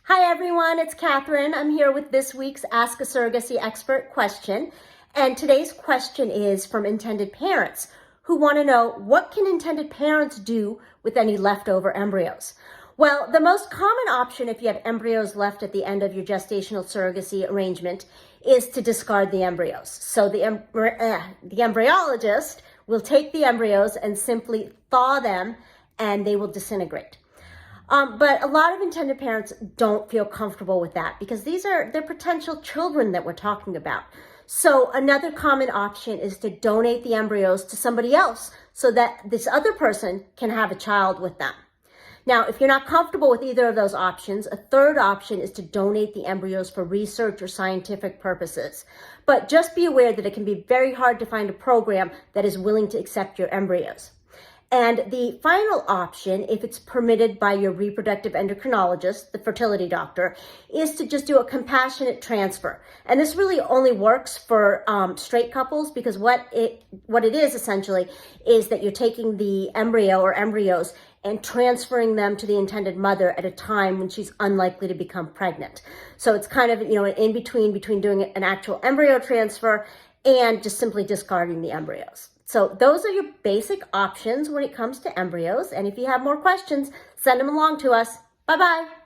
Hi everyone, it's Catherine. I'm here with this week's Ask a Surrogacy Expert question. And today's question is from intended parents who want to know, what can intended parents do with any leftover embryos? Well, the most common option if you have embryos left at the end of your gestational surrogacy arrangement is to discard the embryos. So the embryologist will take the embryos and simply thaw them and they will disintegrate. But a lot of intended parents don't feel comfortable with that because they're potential children that we're talking about. So another common option is to donate the embryos to somebody else so that this other person can have a child with them. Now, if you're not comfortable with either of those options, a third option is to donate the embryos for research or scientific purposes. But just be aware that it can be very hard to find a program that is willing to accept your embryos. And the final option, if it's permitted by your reproductive endocrinologist, the fertility doctor, is to just do a compassionate transfer. And this really only works for straight couples because what it is essentially is that you're taking the embryo or embryos and transferring them to the intended mother at a time when she's unlikely to become pregnant. So it's kind of, an in-between doing an actual embryo transfer and just simply discarding the embryos. So those are your basic options when it comes to embryos. And if you have more questions, send them along to us. Bye-bye.